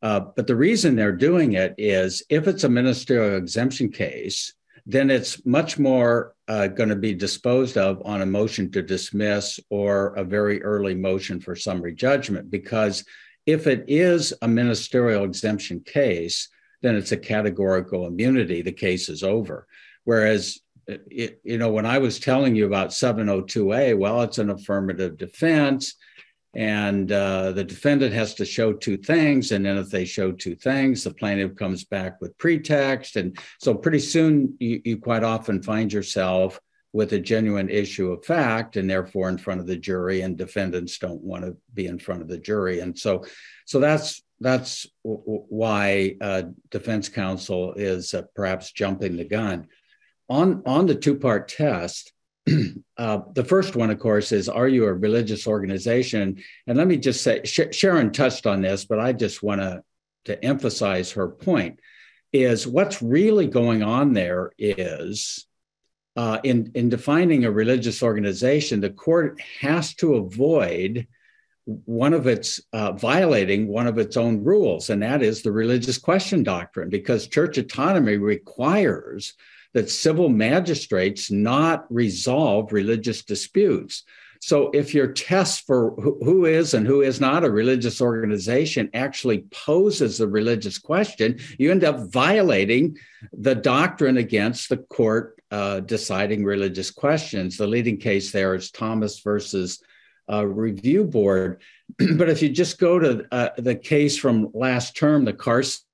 but the reason they're doing it is if it's a ministerial exemption case, then it's much more going to be disposed of on a motion to dismiss or a very early motion for summary judgment. Because if it is a ministerial exemption case, then it's a categorical immunity. The case is over. Whereas, when I was telling you about 702A, well, it's an affirmative defense. And the defendant has to show two things. And then if they show two things, the plaintiff comes back with pretext. And so pretty soon you quite often find yourself with a genuine issue of fact and therefore in front of the jury, and defendants don't want to be in front of the jury. And so that's why defense counsel is perhaps jumping the gun. On the two-part test, the first one, of course, is, are you a religious organization? And let me just say, Sharon touched on this, but I just want to emphasize her point, is what's really going on there is in defining a religious organization, the court has to avoid violating one of its own rules, and that is the religious question doctrine, because church autonomy requires that civil magistrates not resolve religious disputes. So if your test for who is and who is not a religious organization actually poses a religious question, you end up violating the doctrine against the court deciding religious questions. The leading case there is Thomas versus Review Board. But if you just go to the case from last term, the Carson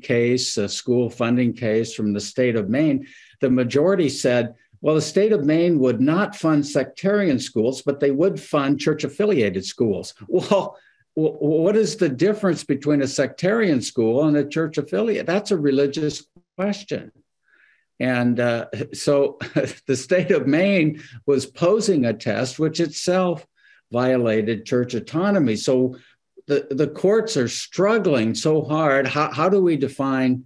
case, a school funding case from the state of Maine, the majority said, well, the state of Maine would not fund sectarian schools, but they would fund church-affiliated schools. Well, what is the difference between a sectarian school and a church affiliate? That's a religious question. And so the state of Maine was posing a test which itself violated church autonomy. So the courts are struggling so hard. How do we define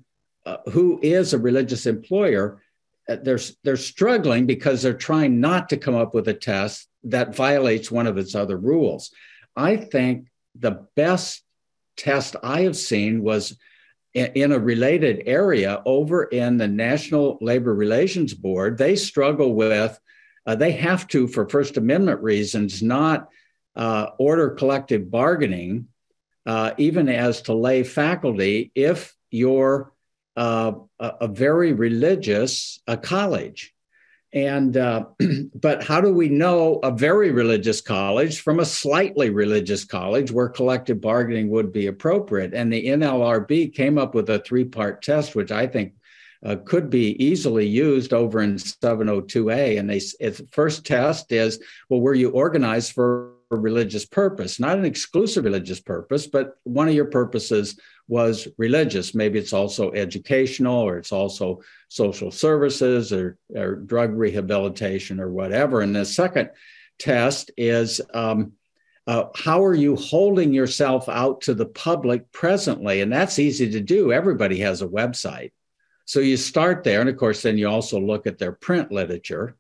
who is a religious employer? They're struggling because they're trying not to come up with a test that violates one of its other rules. I think the best test I have seen was in a related area over in the National Labor Relations Board. They struggle with, they have to, for First Amendment reasons, not order collective bargaining, even as to lay faculty, if you're a very religious college. And but how do we know a very religious college from a slightly religious college where collective bargaining would be appropriate? And the NLRB came up with a three-part test, which I think could be easily used over in 702A. And its first test is, well, were you organized for a religious purpose? Not an exclusive religious purpose, but one of your purposes was religious. Maybe it's also educational, or it's also social services or drug rehabilitation or whatever. And the second test is, how are you holding yourself out to the public presently? And that's easy to do. Everybody has a website. So you start there. And of course, then you also look at their print literature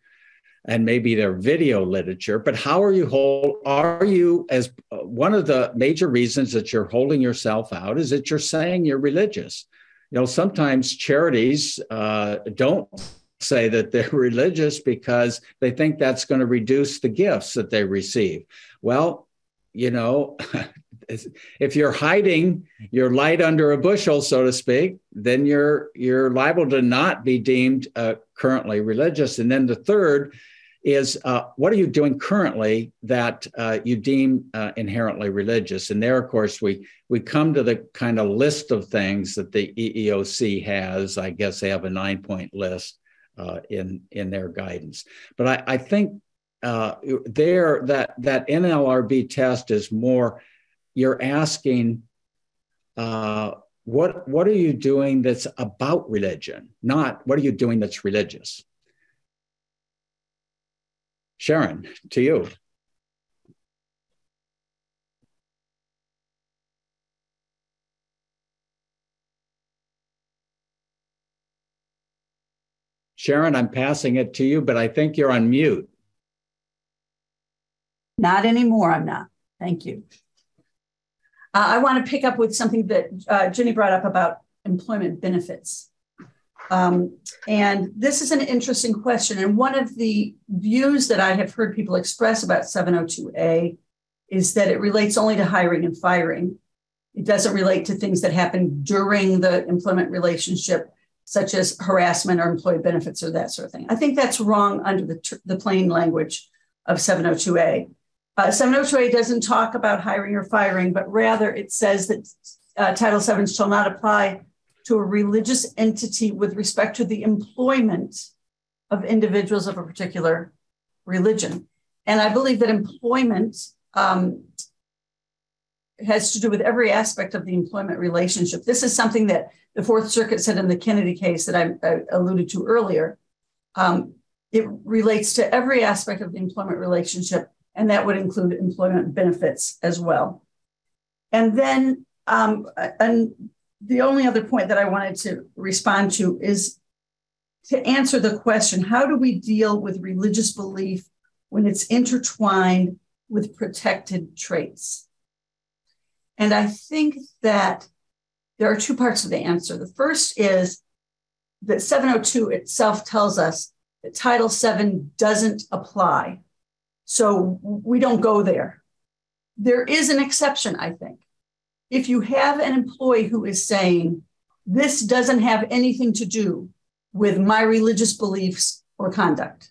and maybe their video literature. But how are you, as one of the major reasons that you're holding yourself out is that you're saying you're religious. You know, sometimes charities don't say that they're religious because they think that's going to reduce the gifts that they receive. Well, you know, if you're hiding your light under a bushel, so to speak, then you're liable to not be deemed currently religious. And then the third is, what are you doing currently that you deem inherently religious? And there, of course, we come to the kind of list of things that the EEOC has. I guess they have a 9-point list in their guidance. But I think that NLRB test is more, you're asking, what are you doing that's about religion, not what are you doing that's religious? Sharon, to you. Sharon, I'm passing it to you, but I think you're on mute. Not anymore, I'm not. Thank you. I want to pick up with something that Ginny brought up about employment benefits. And this is an interesting question. And one of the views that I have heard people express about 702A is that it relates only to hiring and firing. It doesn't relate to things that happen during the employment relationship, such as harassment or employee benefits or that sort of thing. I think that's wrong under the plain language of 702A. 702A doesn't talk about hiring or firing, but rather it says that Title VII shall not apply to a religious entity with respect to the employment of individuals of a particular religion. And I believe that employment has to do with every aspect of the employment relationship. This is something that the Fourth Circuit said in the Kennedy case that I alluded to earlier. It relates to every aspect of the employment relationship, and that would include employment benefits as well. And then the only other point that I wanted to respond to is to answer the question, how do we deal with religious belief when it's intertwined with protected traits? And I think that there are two parts of the answer. The first is that 702 itself tells us that Title VII doesn't apply. So we don't go there. There is an exception, I think. If you have an employee who is saying, this doesn't have anything to do with my religious beliefs or conduct.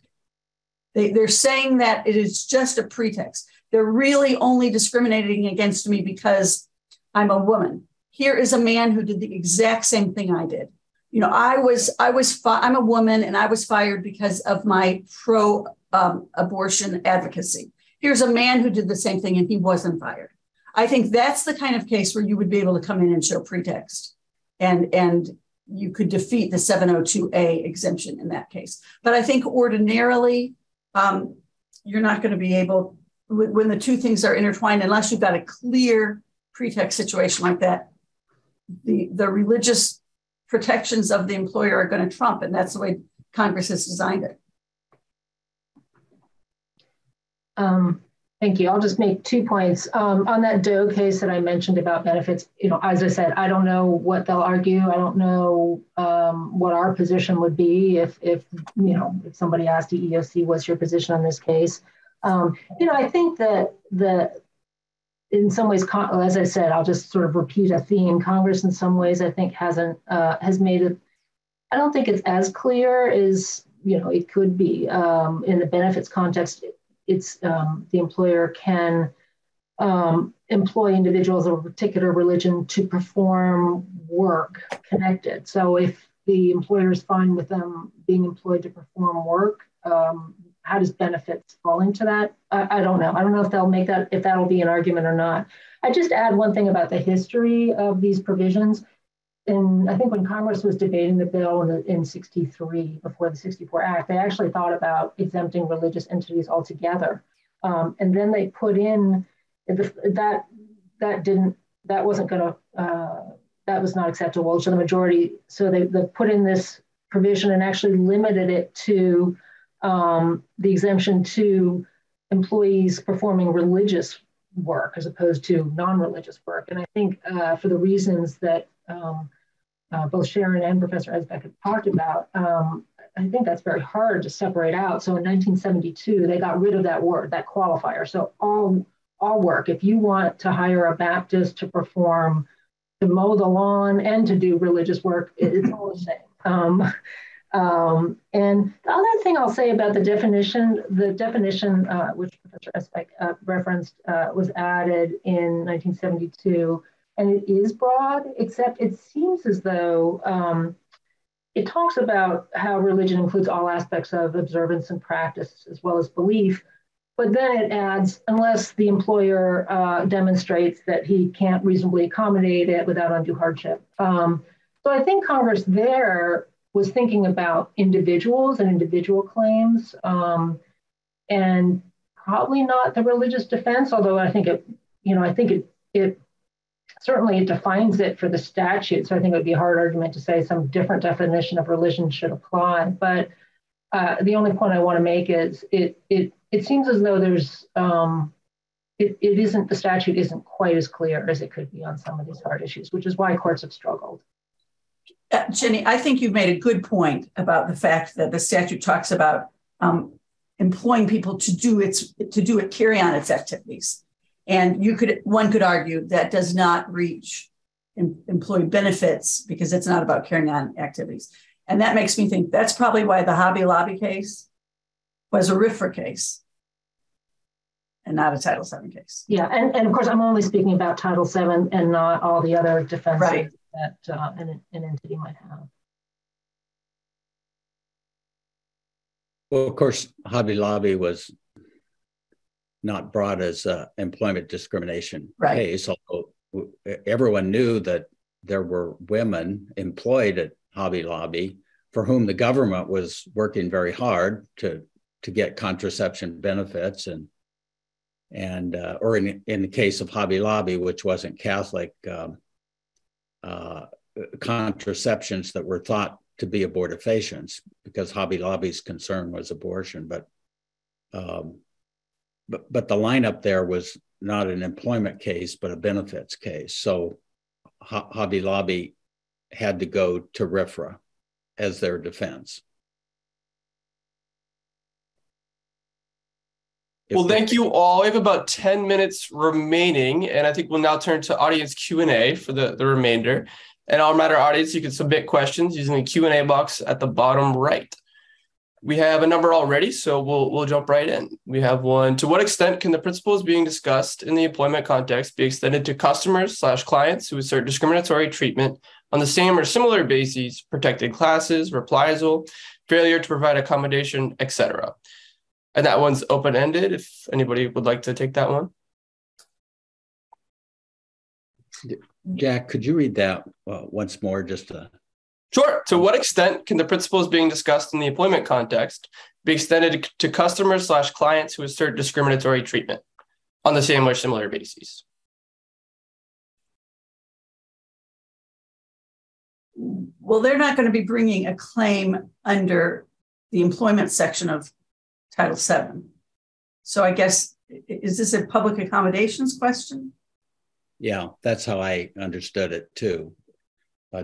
They're saying that it is just a pretext. They're really only discriminating against me because I'm a woman. Here is a man who did the exact same thing I did. You know, I'm a woman and I was fired because of my pro-abortion advocacy. Here's a man who did the same thing and he wasn't fired. I think that's the kind of case where you would be able to come in and show pretext, and you could defeat the 702A exemption in that case. But I think ordinarily, you're not going to be able, when the two things are intertwined, unless you've got a clear pretext situation like that, the religious protections of the employer are going to trump, and that's the way Congress has designed it. Thank you. I'll just make 2 points. On that Doe case that I mentioned about benefits, you know, as I said, I don't know what they'll argue. I don't know what our position would be if somebody asked the EEOC, what's your position on this case? I think that in some ways, as I said, I'll just sort of repeat a theme. Congress, in some ways, I think has made it. I don't think it's as clear as it could be in the benefits context. It's the employer can employ individuals of a particular religion to perform work connected. So if the employer is fine with them being employed to perform work, how does benefits fall into that? I don't know. I don't know if they'll make that, if that'll be an argument or not. I just add one thing about the history of these provisions. And I think when Congress was debating the bill in 63, before the 64 Act, they actually thought about exempting religious entities altogether. And then they put in that was not acceptable to the majority. So they put in this provision and actually limited it to the exemption to employees performing religious work as opposed to non-religious work. And I think for the reasons that both Sharon and Professor Esbeck have talked about, I think that's very hard to separate out. So in 1972, they got rid of that word, that qualifier. So all work, if you want to hire a Baptist to mow the lawn and to do religious work, it's all the same. And the other thing I'll say about the definition, which Professor Esbeck referenced, was added in 1972. And it is broad, except it seems as though it talks about how religion includes all aspects of observance and practice, as well as belief. But then it adds, unless the employer demonstrates that he can't reasonably accommodate it without undue hardship. So I think Congress there was thinking about individuals and individual claims, and probably not the religious defense, although I think it certainly it defines it for the statute. So I think it would be a hard argument to say some different definition of religion should apply. But the only point I want to make is it seems as though there's the statute isn't quite as clear as it could be on some of these hard issues, which is why courts have struggled. Jenny, I think you've made a good point about the fact that the statute talks about employing people to carry on its activities. And one could argue that does not reach employee benefits because it's not about carrying on activities. And that makes me think that's probably why the Hobby Lobby case was a RFRA case and not a Title VII case. Yeah, and of course, I'm only speaking about Title VII and not all the other defenses that an entity might have. Well, of course, Hobby Lobby was not brought as an employment discrimination case, although everyone knew that there were women employed at Hobby Lobby for whom the government was working very hard to get contraception benefits or in the case of Hobby Lobby, which wasn't Catholic, contraceptions that were thought to be abortifacients because Hobby Lobby's concern was abortion. But the lineup there was not an employment case, but a benefits case. So Hobby Lobby had to go to RFRA as their defense. Well, thank you all. We have about 10 minutes remaining, and I think we'll now turn to audience Q&A for the remainder. And our matter audience, you can submit questions using the Q&A box at the bottom right. We have a number already, so we'll jump right in. We have one. To what extent can the principles being discussed in the employment context be extended to customers/clients who assert discriminatory treatment on the same or similar bases, protected classes, reprisal, failure to provide accommodation, etc.? And that one's open-ended, if anybody would like to take that one. Jack, could you read that once more, just to... Sure. To what extent can the principles being discussed in the employment context be extended to customers/clients who assert discriminatory treatment on the same or similar bases? Well, they're not going to be bringing a claim under the employment section of Title VII. So I guess, is this a public accommodations question? Yeah, that's how I understood it too.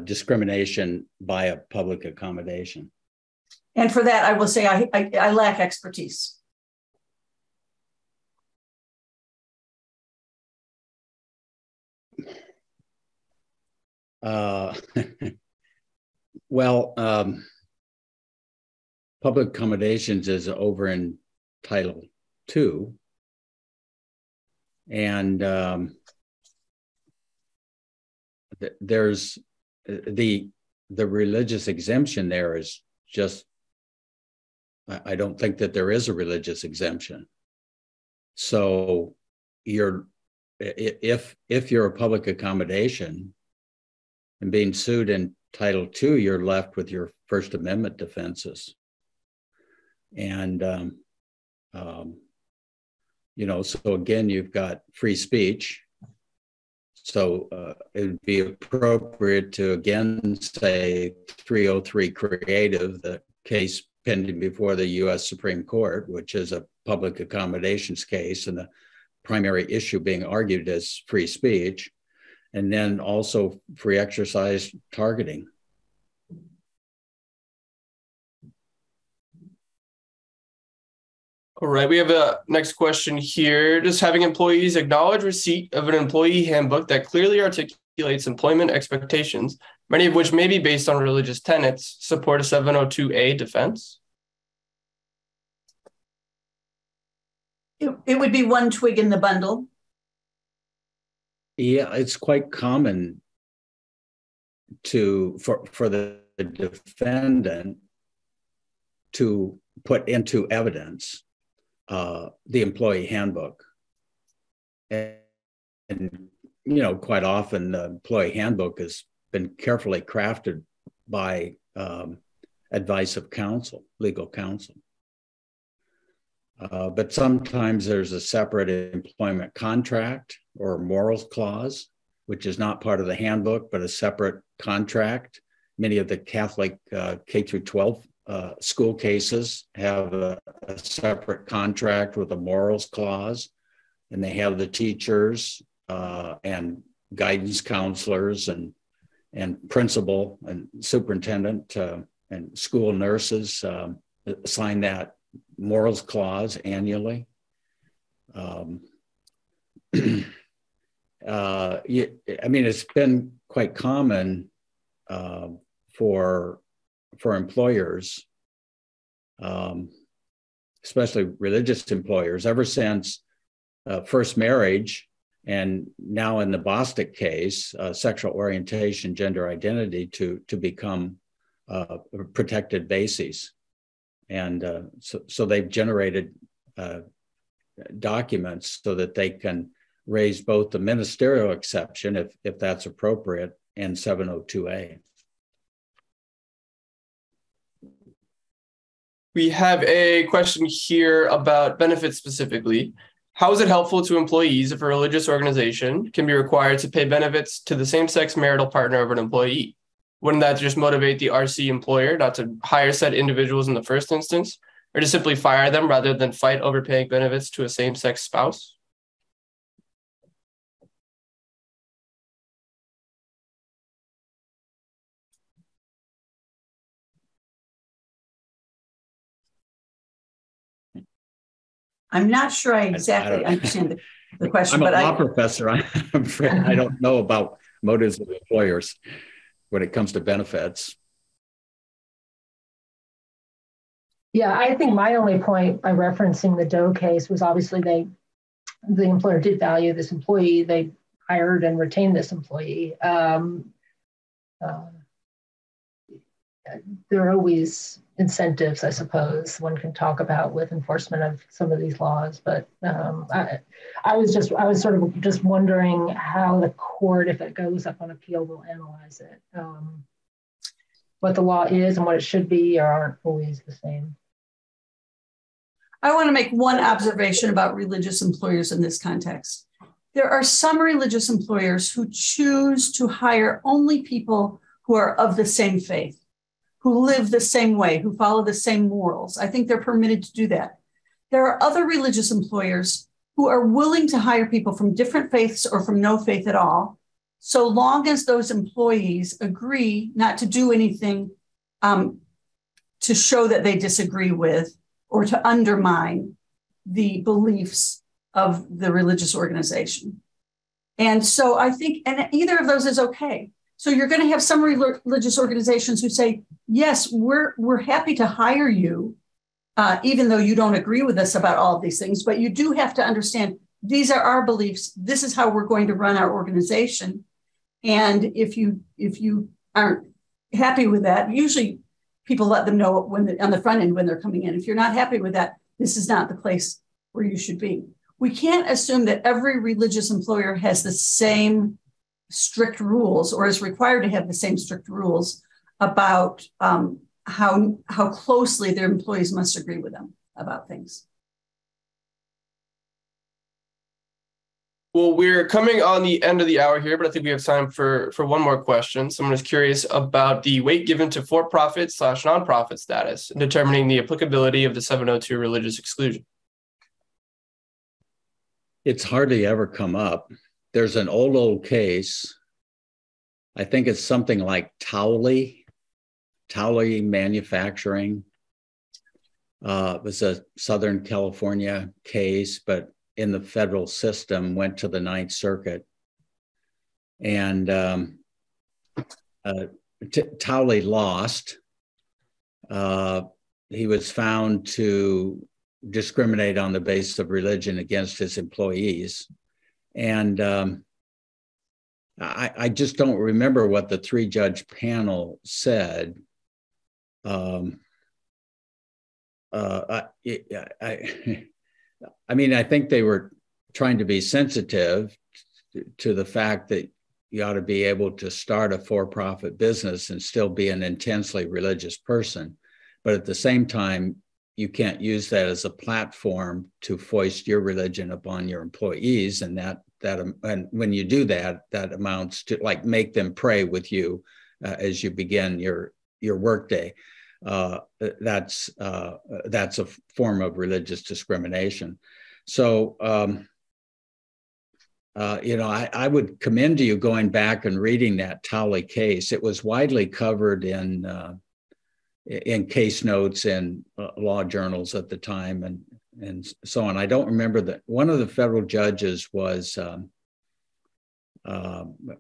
Discrimination by a public accommodation. And for that, I will say I lack expertise. Well, public accommodations is over in Title II. And there's the religious exemption there is just, I don't think that there is a religious exemption. So if you're a public accommodation and being sued in Title II, you're left with your First Amendment defenses. And, so again, you've got free speech. So it would be appropriate to, again, say 303 Creative, the case pending before the U.S. Supreme Court, which is a public accommodations case, and the primary issue being argued as free speech, and then also free exercise targeting. All right, we have a next question here. Does having employees acknowledge receipt of an employee handbook that clearly articulates employment expectations, many of which may be based on religious tenets, support a 702A defense? It would be one twig in the bundle. Yeah, it's quite common for the defendant to put into evidence the employee handbook. And quite often the employee handbook has been carefully crafted by advice of counsel, legal counsel. But sometimes there's a separate employment contract or morals clause, which is not part of the handbook, but a separate contract. Many of the Catholic K through 12 school cases have a separate contract with a morals clause and they have the teachers and guidance counselors and principal and superintendent and school nurses sign that morals clause annually. I mean, it's been quite common for employers, especially religious employers, ever since first marriage, and now in the Bostick case, sexual orientation, gender identity to become protected bases. And so they've generated documents so that they can raise both the ministerial exception, if that's appropriate, and 702A. We have a question here about benefits specifically. How is it helpful to employees if a religious organization can be required to pay benefits to the same-sex marital partner of an employee? Wouldn't that just motivate the RC employer not to hire said individuals in the first instance, or to simply fire them rather than fight over paying benefits to a same-sex spouse? I'm not sure I exactly understand the question, I'm a law professor. I'm afraid I don't know about motives of employers when it comes to benefits. Yeah, I think my only point by referencing the Doe case was obviously the employer did value this employee. They hired and retained this employee. There are always incentives, I suppose, one can talk about with enforcement of some of these laws. But I was sort of just wondering how the court, if it goes up on appeal, will analyze it. What the law is and what it should be aren't always the same. I want to make one observation about religious employers in this context. There are some religious employers who choose to hire only people who are of the same faith, who live the same way, who follow the same morals. I think they're permitted to do that. There are other religious employers who are willing to hire people from different faiths or from no faith at all, so long as those employees agree not to do anything to show that they disagree with or to undermine the beliefs of the religious organization. And so I think, and either of those is okay. So you're going to have some religious organizations who say, yes, we're happy to hire you, even though you don't agree with us about all of these things, but you do have to understand these are our beliefs. This is how we're going to run our organization. And if you aren't happy with that, usually people let them know on the front end when they're coming in. If you're not happy with that, this is not the place where you should be. We can't assume that every religious employer has the same strict rules or is required to have the same strict rules about how closely their employees must agree with them about things. Well, we're coming on the end of the hour here, but I think we have time for one more question. Someone is curious about the weight given to for-profit / nonprofit status in determining the applicability of the 702 religious exclusion. It's hardly ever come up. There's an old case. I think it's something like Towley Manufacturing. It was a Southern California case, but in the federal system went to the Ninth Circuit. And Towley lost. He was found to discriminate on the basis of religion against his employees. And I just don't remember what the 3-judge panel said. I mean, I think they were trying to be sensitive to the fact that you ought to be able to start a for-profit business and still be an intensely religious person. But at the same time, you can't use that as a platform to foist your religion upon your employees. And and when you do that, that amounts to like make them pray with you as you begin your workday. That's a form of religious discrimination. So I would commend to you going back and reading that Towley case. It was widely covered in case notes and law journals at the time, and so on. I don't remember that one of the federal judges was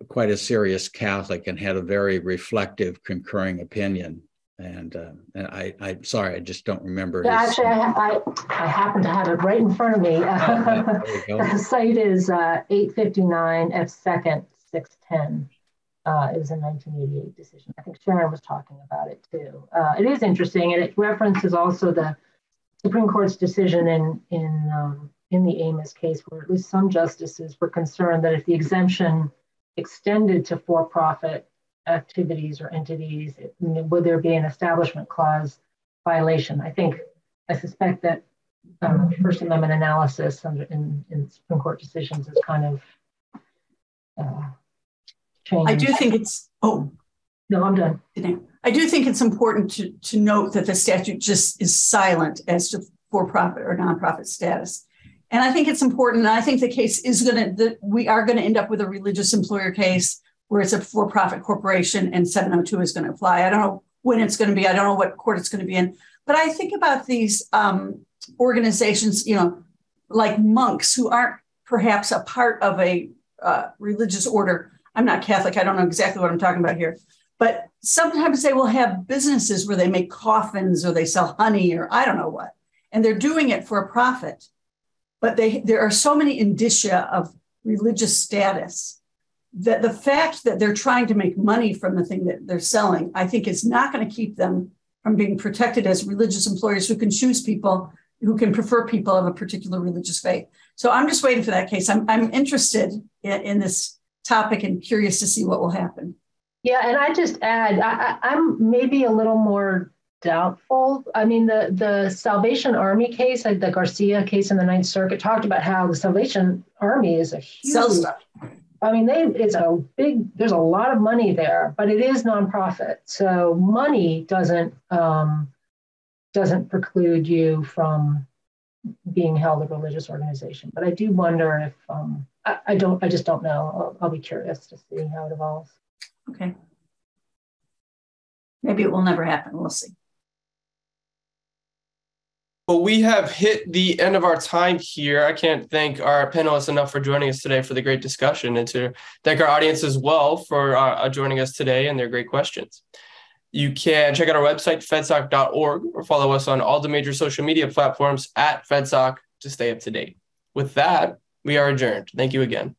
quite a serious Catholic and had a very reflective concurring opinion. And I'm sorry, I just don't remember. Yeah, actually, I happen to have it right in front of me. The site is 859 F. 2nd 610. It was a 1988 decision. I think Sharon was talking about it too. It is interesting, and it references also the Supreme Court's decision in the Amos case, where at least some justices were concerned that if the exemption extended to for-profit activities or entities, would there be an establishment clause violation? I suspect that First Amendment analysis in Supreme Court decisions is kind of changed. I do think it's, no, I'm done. I do think it's important to note that the statute just is silent as to for-profit or nonprofit status. And I think it's important, and I think the case is we are going to end up with a religious employer case where it's a for-profit corporation and 702 is going to apply. I don't know when it's going to be. I don't know what court it's going to be in. But I think about these organizations, like monks who aren't perhaps a part of a religious order. I'm not Catholic. I don't know exactly what I'm talking about here. But sometimes they will have businesses where they make coffins or they sell honey or I don't know what. And they're doing it for a profit. But there are so many indicia of religious status that the fact that they're trying to make money from the thing that they're selling, I think is not going to keep them from being protected as religious employers who can choose people, who can prefer people of a particular religious faith. So I'm just waiting for that case. I'm interested in this topic and curious to see what will happen. Yeah, and I just add, I'm maybe a little more doubtful. I mean, the Salvation Army case, the Garcia case in the Ninth Circuit, talked about how the Salvation Army is a huge... Sell stuff. I mean, there's a lot of money there, but it is nonprofit. So money doesn't preclude you from being held a religious organization. But I do wonder if, I just don't know. I'll be curious to see how it evolves. Okay. Maybe it will never happen. We'll see. Well, we have hit the end of our time here. I can't thank our panelists enough for joining us today for the great discussion, and to thank our audience as well for joining us today and their great questions. You can check out our website, fedsoc.org, or follow us on all the major social media platforms at FedSoc to stay up to date. With that, we are adjourned. Thank you again.